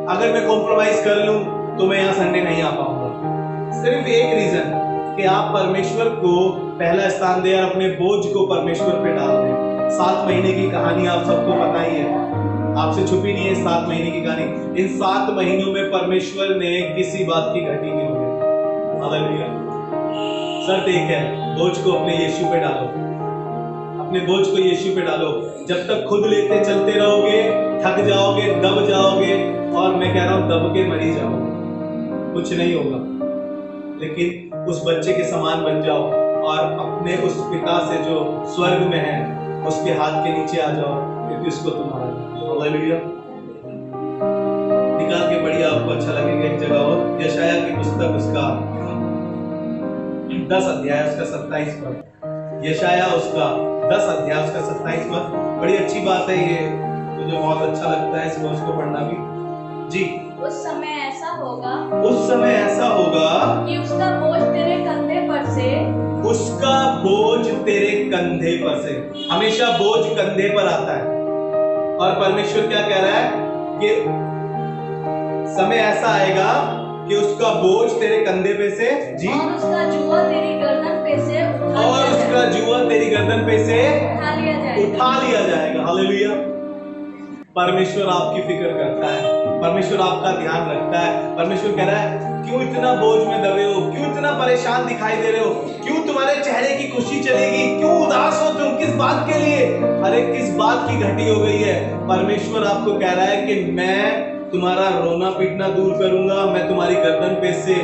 अगर मैं कॉम्प्रोमाइज कर लूं तो मैं यहाँ संडे नहीं आ पाऊंगा। सिर्फ एक रीजन कि आप परमेश्वर को पहला स्थान दें और अपने बोझ को परमेश्वर पे डाल दें। 7 महीने की कहानी आप सबको पता ही है, आपसे छुपी नहीं है 7 महीने की कहानी। इन 7 महीनों में परमेश्वर ने किसी बात की घटी नहीं होगी। हालेलुया। शर्त एक है, बोझ को अपने यीशु पे डालो, अपने बोझ को यीशु पे डालो। जब तक खुद लेते चलते रहोगे, थक जाओगे, दब जाओगे, और मैं कह रहा हूं दब के मरी जाओगे, कुछ नहीं होगा। लेकिन उस बच्चे के समान बन जाओ और अपने उस पिता से जो स्वर्ग में है उसके हाथ के नीचे आ जाओ, क्योंकि उसको तुम्हारा। हालेलुया। निकाल के बढ़िया, आपको अच्छा लगेगा एक जगह और, यशाया की पुस्तक उसका 10 अध्याय उसका 27 पद, यशाया उसका 10 अध्याय उसका 27 पद। बड़ी अच्छी बात है ये, मुझे बहुत अच्छा लगता है इसको उसको पढ़ना भी जी। उस समय ऐसा होगा कि उसका बोझ तेरे कंधे पर से, उसका बोझ तेरे कंधे पर से। हमेशा बोझ कंधे पर आता है, और परमेश्वर क्या कह रहा है कि समय ऐसा आएगा कि उसका बोझ तेरे कंधे पे से जी, और उसका जुआ तेरी गर्दन पे से उठा लिया जाएगा। हालेलुया। परमेश्वर आपकी फिक्र करता है, परमेश्वर आपका ध्यान रखता है। परमेश्वर कह रहा है क्यों इतना बोझ में दबे हो, क्यों इतना परेशान दिखाई दे रहे हो, क्यों तुम्हारे चेहरे की खुशी चलेगी, क्यों उदास हो तुम, किस बात के लिए, अरे किस बात की घटी हो गई है। परमेश्वर आपको कह रहा है कि मैं तुम्हारा रोना पीटना दूर करूंगा, मैं तुम्हारी गर्दन पे से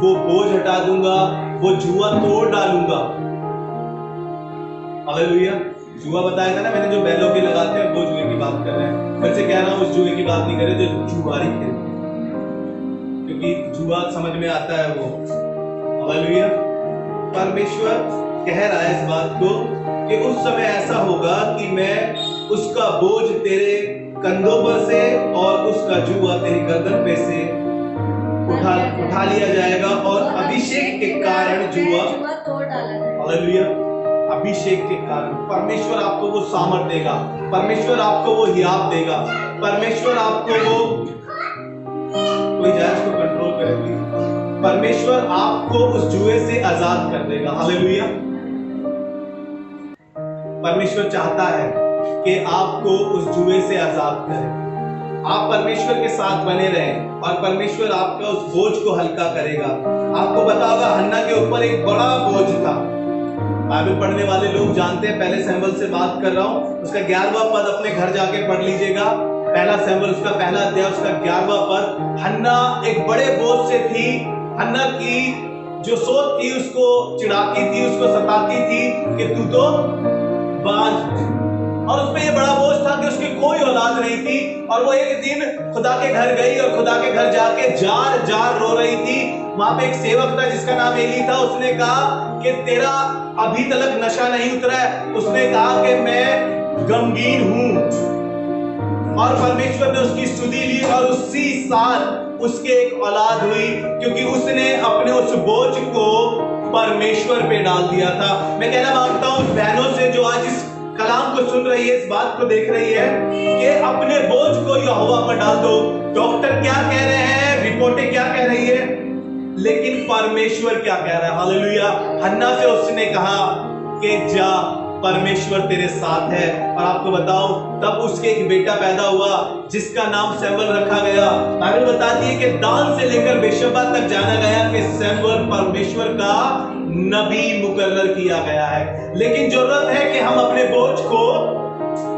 वो बोझ हटा दूंगा, वो जुआ तोड़ डालूंगा। हालेलुया। जुआ बताया था ना मैंने, जो बैलों के लगाते हैं वो जुए की बात कर रहे हैं। फिर से कह रहा हूं उस जुए की बात नहीं कर रहे जो जुआरी खेलते हैं, क्योंकि जुआ समझ में आता है वो। हालेलुया। परमेश्वर कह रहा है इस बात को कि उस समय ऐसा होगा कि मैं उसका बोझ तेरे कंधों पर से और उसका जुआ तेरी गर्दन पे से उठा लिया जाएगा और अभिषेक के कारण जुआ तोड़ डाला जाएगा। हालेलुया। अभिषेक के कारण परमेश्वर आपको वो सामर्थ देगा, परमेश्वर आपको वो हियाव देगा, परमेश्वर आपको वो, कोई जाए उसको कंट्रोल करे प्लीज, परमेश्वर आपको उस जुए से आजाद कर देगा। हालेलुया। परमेश्वर चाहता है कि आपको उस जुए से आजाद करे। आप परमेश्वर के साथ बने रहें और परमेश्वर आपका उस बोझ को हल्का करेगा। आपको पता होगा हन्ना के ऊपर एक बड़ा बोझ था। बाइबल पढ़ने वाले लोग जानते हैं, पहले सैमुएल से बात कर रहा हूं, उसका 11वां पद अपने घर जाके पढ़ लीजिएगा। पहला सैमुएल उसका पहला अध्याय उसका 11वां पद। हन्ना एक बड़े बोझ से थी। हन्ना की जो सोच थी उसको चिढ़ाती थी, उसको सताती थी कि तू तो बांझ, और उसमें ये बड़ा बोझ था कि उसकी कोई औलाद नहीं थी। और वो एक दिन खुदा के घर गई और खुदा के घर जाके जार जार रो रही थी। वहां पे एक सेवक था जिसका नाम एली था। उसने कहा कि तेरा अभी तक नशा नहीं उतरा है। उसने कहा कि मैं गमगीन हूं, और परमेश्वर ने उसकी स्तुति ली और उसी साल उसके एक औलाद हुई, क्योंकि उसने अपने उस बोझ को परमेश्वर पे डाल दिया था। मैं कहना मांगता हूं बहनों से जो आज इस कलाम को सुन रही है, इस बात को देख रही है, कि अपने बोझ को यहोवा पर डाल दो। डॉक्टर क्या कह रहे हैं, रिपोर्टें क्या कह रही है, लेकिन परमेश्वर क्या कह रहा है। हालेलुया। हन्ना से उसने कहा कि जा, परमेश्वर तेरे साथ है। और आपको बताओ तब उसके एक बेटा पैदा हुआ जिसका नाम सैमुएल रखा गया। बाइबल बताती है कि दान से लेकर बेशबा तक जाना गया कि सैमुएल परमेश्वर का नबी मुकर्रर किया गया है। लेकिन जरूरत है कि हम अपने बोझ को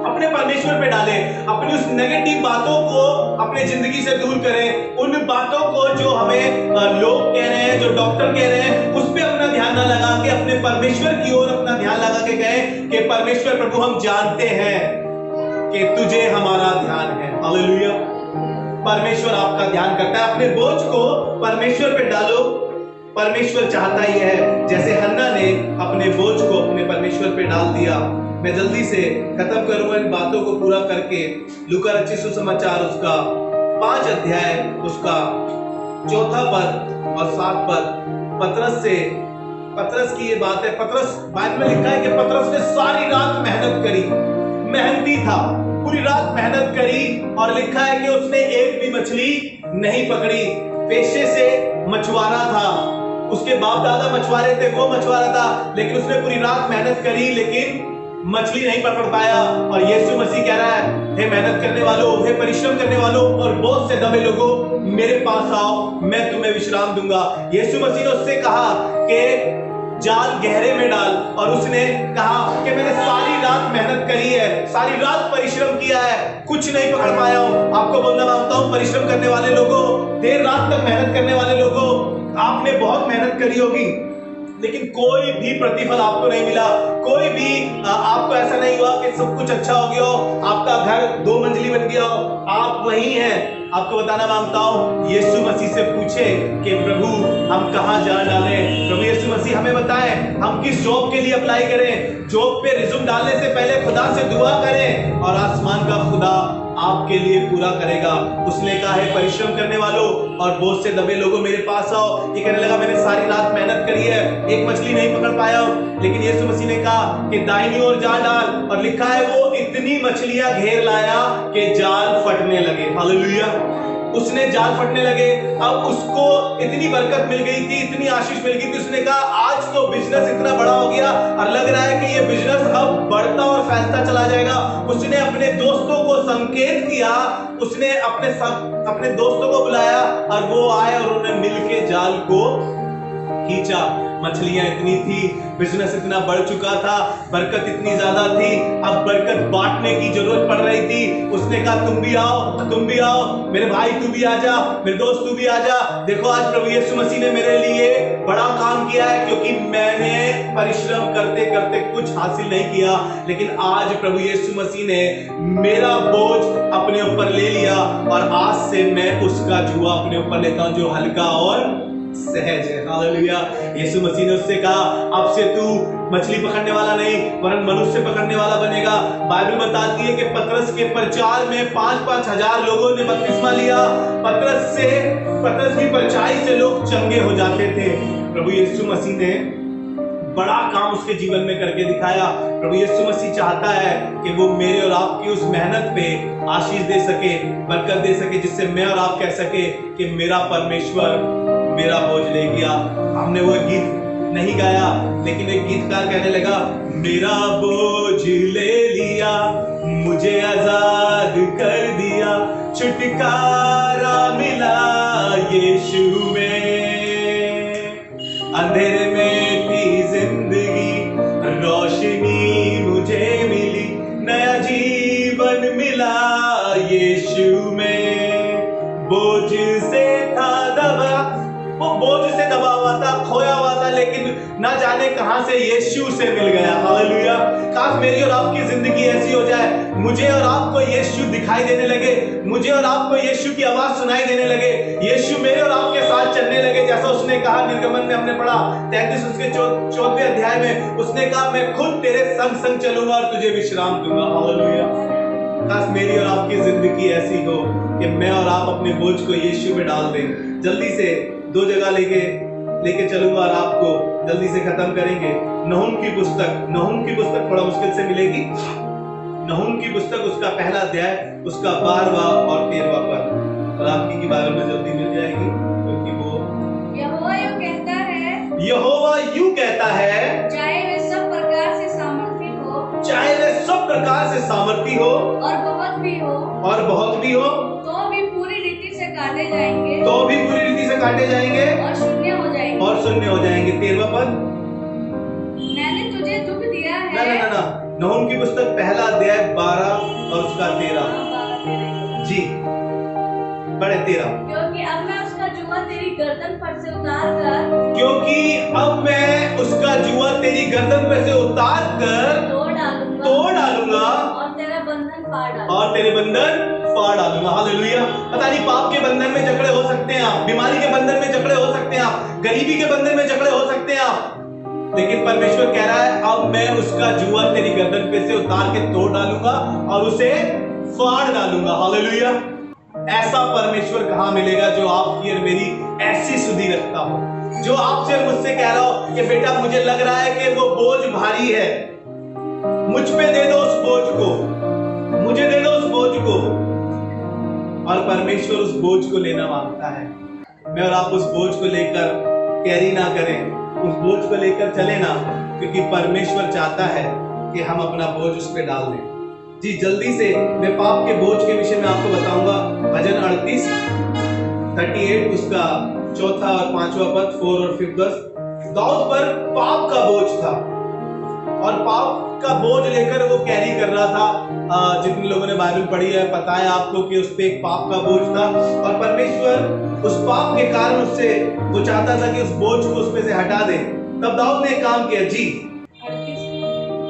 अपने परमेश्वर पे डालें, अपनी उस नेगेटिव बातों को अपने जिंदगी से दूर करें। उन बातों को जो हमें लोग कह रहे हैं, जो डॉक्टर कह रहे हैं, उस पे अपना ध्यान ना लगा के अपने परमेश्वर की ओर अपना ध्यान लगा के कहें कि परमेश्वर प्रभु हम जानते हैं कि तुझे हमारा ध्यान है। हालेलुया। परमेश्वर आपका ध्यान करता है। अपने बोझ को परमेश्वर पे डालो। परमेश्वर चाहता ही है, जैसे हन्ना ने अपने बोझ को अपने परमेश्वर पे डाल दिया। मैं जल्दी से खत्म करूंगा इन बातों को पूरा करके। लूका रचित सुसमाचार उसका 5 अध्याय उसका 4 पद और 7 पद। पतरस की ये बात है। पतरस, बाइबल में लिखा है कि पतरस ने सारी रात मेहनत करी, मेहनती था, पूरी रात मेहनत करी, और लिखा है कि उसने एक भी मछली नहीं पकड़ी। पेशे से मछुआरा था, उसके बाप दादा मछुआरे थे, वो मछुआरा था, लेकिन उसने पूरी रात मेहनत करी लेकिन मछली नहीं पकड़ पाया। और यीशु मसीह कह रहा है, हे मेहनत करने वालों, हे परिश्रम करने वालों और बहुत से दबे लोगों, मेरे पास आओ, मैं तुम्हें विश्राम दूंगा। यीशु मसीह ने उससे कहा कि जाल गहरे में डाल, और उसने कहा कि मैंने सारी रात मेहनत करी है, सारी रात परिश्रम किया है, कुछ नहीं पकड़ पाया हूं। आपको बोलना मांगता हूं, परिश्रम करने वाले लोगों, देर रात तक मेहनत करने वाले लोगों, आपने बहुत मेहनत करी होगी लेकिन कोई भी प्रतिफल आपको नहीं मिला। कोई भी आपको ऐसा नहीं हुआ कि सब कुछ अच्छा हो गया हो, आपका घर 2 मंजिली बन गया हो, आप वही हैं। आपको बताना मांगता हूं, यीशु मसीह से पूछे कि प्रभु हम कहां जा डालें। प्रभु यीशु मसीह हमें बताएं हम किस जॉब के लिए अप्लाई करें। जॉब पे रिज्यूम डालने से पहले खुदा से दुआ करें और आसमान का खुदा आपके लिए पूरा करेगा। उसने कहा है परिश्रम करने वालों और बोझ से दबे लोगों, मेरे पास आओ। ये कहने लगा मैंने सारी रात मेहनत करी है, एक मछली नहीं पकड़ पाया हूं, लेकिन यीशु मसीह ने कहा कि दाहिनी ओर जाल डाल, और लिखा है वो इतनी मछलियां घेर लाया कि जाल फटने लगे। हालेलुया। उसने जाल फटने लगे। अब उसको इतनी बरकत मिल गई थी, इतनी आशीष मिल गई थी, उसने कहा आज तो बिजनेस इतना बड़ा हो गया और लग रहा है कि ये बिजनेस अब बढ़ता और फैलता चला जाएगा। उसने अपने दोस्तों को संकेत किया, उसने अपने दोस्तों को बुलाया और वो आए और उन्होंने मिलके जाल को खींचा। मछलियां इतनी थी, बिजनेस इतना बढ़ चुका था, बरकत इतनी ज्यादा थी, अब बरकत बांटने की जरूरत पड़ रही थी। उसने कहा तुम भी आओ, मेरे भाई तू भी आजा, मेरे दोस्त तू भी आजा। देखो आज प्रभु यीशु मसीह ने मेरे लिए बड़ा काम किया है, क्योंकि मैंने परिश्रम करते करते कुछ हासिल नहीं किया, लेकिन आज प्रभु यीशु मसीह ने मेरा बोझ अपने ऊपर ले लिया और आज से मैं उसका जुआ अपने ऊपर लेता हूं जो हल्का और सहज है। हालेलुया। यीशु मसीह ने उससे कहा, अब से तू मछली पकड़ने वाला नहीं वरन मनुष्य पकड़ने वाला बनेगा। बाइबल बताती है कि पतरस के प्रचार में 5-5 हजार लोगों ने बपतिस्मा लिया। पतरस की परछाई से लोग चंगे हो जाते थे। प्रभु यीशु मसीह ने बड़ा काम उसके जीवन में करके दिखाया। प्रभु यीशु मसीह चाहता है कि वो मेरे और आपकी उस मेहनत पे आशीष दे सके, बरकत दे सके, जिससे मैं और आप कह सके कि मेरा परमेश्वर मेरा बोझ ले गया। हमने वो गीत नहीं गाया, लेकिन एक गीतकार कहने लगा, मेरा बोझ ले लिया, मुझे आजाद कर दिया, छुटकारा मिला यीशु में। अंधेरे में थी जिंदगी, रोशनी मुझे मिली, नया जीवन मिला यीशु में। बोझ से था दबा, वो बोझ से दबा हुआ था, खोया हुआ था, लेकिन ना जाने कहां से यीशु से मिल गया। हालेलुया। काश मेरी और आपकी जिंदगी ऐसी हो जाए, मुझे और आपको यीशु दिखाई देने लगे, मुझे और आपको यीशु की आवाज सुनाई देने लगे, यीशु मेरे और आपके साथ चलने लगे, जैसा उसने कहा निर्गमन में हमने पढ़ा 33 उसके 14वें अध्याय में, उसने कहा मैं खुद तेरे संग संग चलूंगा और तुझे विश्राम दूंगा। हालेलुया। काश मेरी और आपकी जिंदगी ऐसी हो कि मैं और आप अपने बोझ को यीशु में डाल दें। जल्दी से 2 जगह लेके चलूंगा और आपको जल्दी से खत्म करेंगे। नहूम की पुस्तक थोड़ा मुश्किल से मिलेगी। नहूम की पुस्तक उसका पहला अध्याय, उसका 12वां और 13वां पद, और आपकी की बाइबल में जल्दी मिल जाएगी, क्योंकि वो यहोवा यूं कहता है, चाहे वे सब प्रकार से सामर्थी हो और बहुत भी हो, तो भी पूरी रीति से काटे जाएंगे और शून्य हो जाएंगे। 13वां पद, मैंने तुझे दुख दिया है। ना नहूम की पुस्तक पहला अध्याय 12 और उसका 13 जी, बड़े 13, क्योंकि अब मैं उसका जुआ तेरी गर्दन पर से उतार कर तोड़ डालूंगा और तेरे बंधन फाड़ डालूंगा। हालेलुया। पता नहीं पाप के बंधन में जकड़े हो सकते हैं आप, बीमारी के बंधन में जकड़े हो सकते हैं आप, गरीबी के बंधन में जकड़े हो सकते हैं आप, लेकिन परमेश्वर कह रहा है अब मैं उसका जुआ तेरी गर्दन पे से उतार के तोड़ डालूंगा और उसे फाड़ डालूंगा। हालेलुया। ऐसा परमेश्वर कहां मिलेगा जो आपकी और मेरी ऐसी सुधि रखता हो, जो आपसे और मुझसे कह रहा हो कि बेटा मुझे लग रहा है कि वो बोझ भारी है, मुझ पे दे दो उस बोझ को, मुझे दे दो उस बोझ को। और परमेश्वर उस बोझ को लेना मांगता है। मैं और आप उस बोझ को लेकर कैरी ना करें, उस बोझ को लेकर चले ना, क्योंकि परमेश्वर चाहता है कि हम अपना बोझ उस पे डाल दें। जी जल्दी से मैं पाप के बोझ के विषय में आपको बताऊंगा। भजन 38 उसका 4था और 5वां पद, 4 और 5 10। दाऊद पर पाप का बोझ था और पाप का बोझ लेकर वो कैरी कर रहा था। जितने लोगों ने बाइबल पढ़ी है पता है आपको कि उस पे एक पाप का बोझ था और परमेश्वर उस पाप के कारण उससे वो चाहता था कि उस बोझ को उस पे से हटा दे। तब दाऊद ने काम किया। जी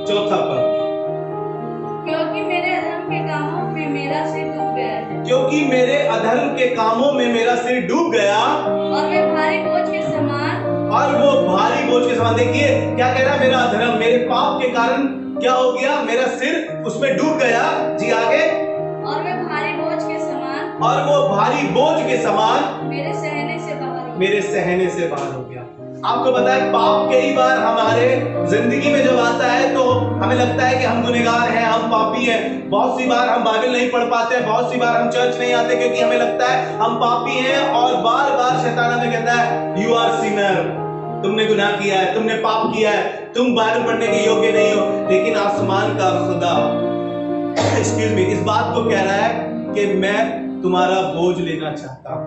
4था पद, क्योंकि मेरे अधर्म के कामों में मेरा सिर डूब गया है, क्योंकि मेरे अधर्म के कामों में मेरा सिर डूब गया और वे भारी बोझ के समान, और वो भारी बोझ के समान। देखिए क्या कह रहा है, मेरा अधर्म, मेरे पाप के कारण क्या हो गया, मेरा सिर उसमें डूब गया। जी आगे, और वे भारी बोझ के समान, और वो भारी बोझ के समान मेरे सहने से बाहर हो गया। आपको पता है पाप कई बार हमारे जिंदगी में जब आता है तो हमें लगता है कि हम गुनहगार हैं, हम पापी हैं। बहुत सी बार हम बाइबल नहीं पढ़ पाते हैं, बहुत सी बार हम चर्च नहीं आते क्योंकि हमें लगता है हम पापी हैं, और बार बार शैतान हमें कहता है यू आर सिनर, तुमने गुनाह किया है, तुमने पाप किया है, तुम बाइबल पढ़ने के योग्य नहीं हो। लेकिन आसमान का खुदा एक्सक्यूज मी इस बात को कह रहा है कि मैं तुम्हारा बोझ लेना चाहता हूं।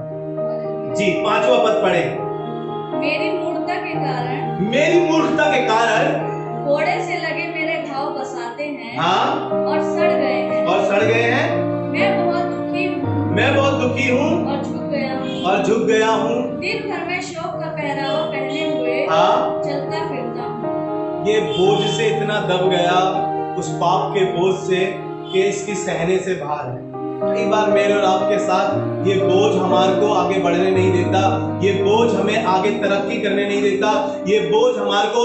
जी 5वां पद पढ़े, मेरी मूर्खता के कारण घोड़े से लगे मेरे घाव बसाते हैं, हाँ, और सड़ गए हैं। मैं बहुत दुखी हूँ और झुक गया हूँ। दिन भर में शोक का पहरावा पहने हुए हाँ, चलता फिरता हूँ। ये बोझ से इतना दब गया उस पाप के बोझ से कि इसकी सहने से बाहर है। कई बार मेरे और आपके साथ ये बोझ हमारे को आगे बढ़ने नहीं देता, ये बोझ हमें आगे तरक्की करने नहीं देता, ये बोझ हमारे को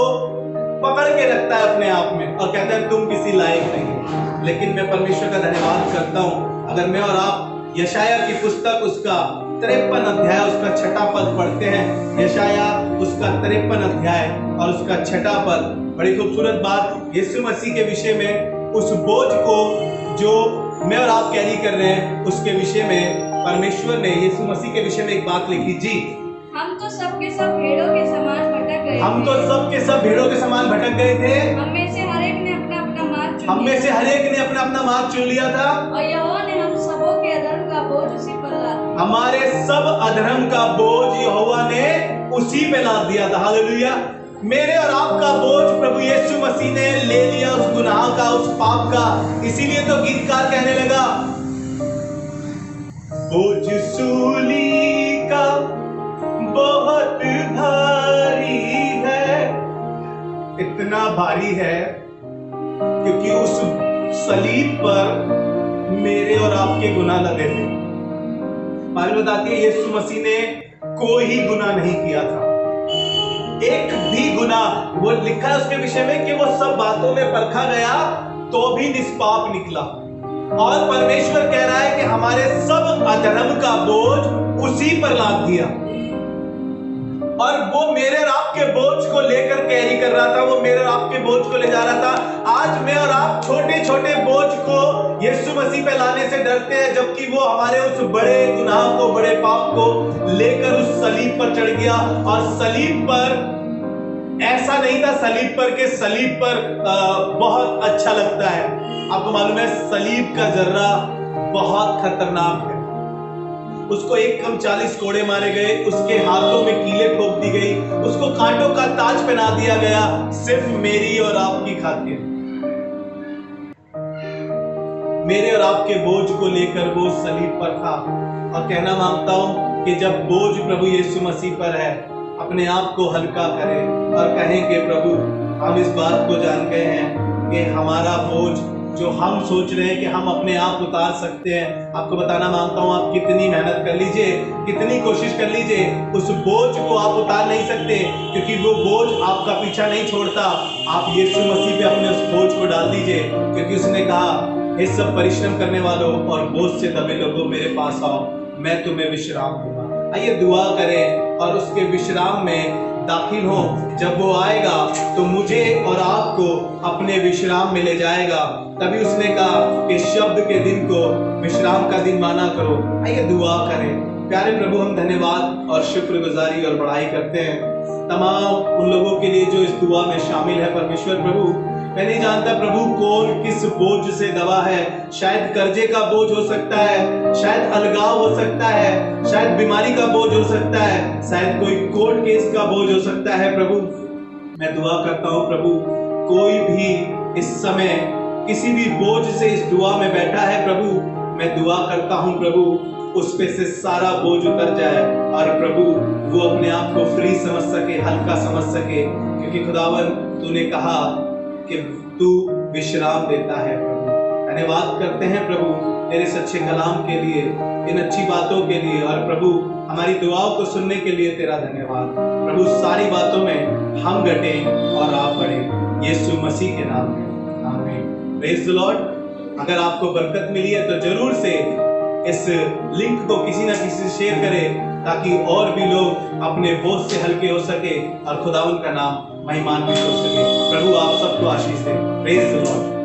पकड़ के रखता है अपने आप में और कहता है तुम किसी लायक नहीं हो। लेकिन मैं परमेश्वर का धन्यवाद करता हूँ, अगर मैं और आप यशाया की पुस्तक उसका 53 अध्याय उसका 6ठा पद पढ़ते हैं, यशाया उसका 53 अध्याय और उसका 6ठा पद, बड़ी खूबसूरत बात यीशु मसीह के विषय में, उस बोझ को जो मैं और आप कैरी कर रहे हैं उसके विषय में परमेश्वर ने यीशु मसीह के विषय में एक बात लिखी। जी, हम तो सब के सब भेड़ों के समान भटक गए, हम तो सब के सब भेड़ों के समान भटक गए थे, हम में से हर एक ने अपना अपना मार्ग चुन हम में से हर एक ने अपना अपना मार्ग चुन लिया था, और यहोवा ने हम सबों के अधर्म का बोझ उसी पर लाद दिया। हमारे सब अधर्म का बोझ यहोवा ने उसी पे लाद दिया था। हालेलुया। मेरे और आपका बोझ प्रभु यीशु मसीह ने ले लिया, उस गुनाह का, उस पाप का। इसीलिए तो गीतकार कहने लगा, बोझ सूली का बहुत भारी है, इतना भारी है क्योंकि उस सलीब पर मेरे और आपके गुनाह लगे थे। बाइबल बताती है यीशु मसीह ने कोई ही गुनाह नहीं किया था, एक भी गुनाह। वो लिखा है उसके विषय में कि वो सब बातों में परखा गया तो भी निष्पाप निकला। और परमेश्वर कह रहा है कि हमारे सब अधर्म का बोझ उसी पर लाद दिया, और वो मेरे और आपके बोझ को लेकर कैरी कर रहा था, वो मेरे और आपके बोझ को ले जा रहा था। आज मैं और आप छोटे छोटे बोझ को यीशु मसीह पे लाने से डरते हैं, जबकि वो हमारे उस बड़े गुनाह को, बड़े पाप को लेकर उस सलीब पर चढ़ गया। और सलीब पर ऐसा नहीं था, सलीब पर के सलीब पर बहुत अच्छा लगता है। आपको मालूम है सलीब का जर्रा बहुत खतरनाक है, उसको एक कम 40 कोड़े मारे गए, उसके हाथों में कीले ठोक दी गई, उसको कांटों का ताज पहना दिया गया, सिर्फ मेरी और आपकी खातिर। मेरे और आपके बोझ को लेकर वो सलीब पर था। और कहना मांगता हूं कि जब बोझ प्रभु यीशु मसीह पर है, अपने आप को हल्का करें और कहें कि प्रभु हम इस बात को जान गए हैं कि हमारा बोझ जो हम सोच रहे हैं कि हम अपने आप उतार सकते हैं, आपको बताना मांगता हूं आप कितनी मेहनत कर लीजिए, कितनी कोशिश कर लीजिए, उस बोझ को आप उतार नहीं सकते, क्योंकि वो बोझ आपका पीछा नहीं छोड़ता। आप यीशु मसीह पे अपने उस बोझ को डाल दीजिए, क्योंकि उसने कहा हे सब परिश्रम करने वालों और बोझ से दबे लोगों मेरे पास आओ, मैं तुम्हें विश्राम दूंगा। आइए दुआ करें और उसके विश्राम में दाखिल हो। जब वो आएगा तो मुझे और आपको अपने विश्राम में ले जाएगा। तभी उसने कहा कि शब्द के दिन को विश्राम का दिन माना करो। आइए दुआ करें। प्यारे प्रभु, हम धन्यवाद और शुक्रगुजारी और बड़ाई करते हैं तमाम उन लोगों के लिए जो इस दुआ में शामिल है। परमेश्वर प्रभु, मैं नहीं जानता प्रभु कौन किस बोझ से दबा है, शायद कर्जे का बोझ हो सकता है, शायद अलगाव हो सकता है, शायद बीमारी का बोझ हो सकता है, शायद कोई कोर्ट केस का बोझ हो सकता है। प्रभु मैं दुआ करता हूँ प्रभु, कोई भी इस समय किसी भी बोझ से इस दुआ में बैठा है प्रभु, मैं दुआ करता हूँ प्रभु उस पे से सारा बोझ उतर जाए और प्रभु वो अपने आप को फ्री समझ सके, हल्का समझ सके, क्योंकि खुदावन तूने कहा कि तू विश्राम देता है। प्रभु धन्यवाद करते हैं प्रभु तेरे सच्चे कलाम के लिए, इन अच्छी बातों के लिए, और प्रभु हमारी दुआओं को सुनने के लिए तेरा धन्यवाद। प्रभु सारी बातों में हम घटे और आप बढ़े, यीशु मसीह के नाम में आमीन। Praise the Lord. अगर आपको बरकत मिली है तो जरूर से इस लिंक को किसी ना किसी से शेयर करें, ताकि और भी लोग अपने बोझ से हल्के हो सके और खुदावंद का नाम महिमान्वित हो सके। प्रभु आप सबको आशीष दे। Praise the Lord.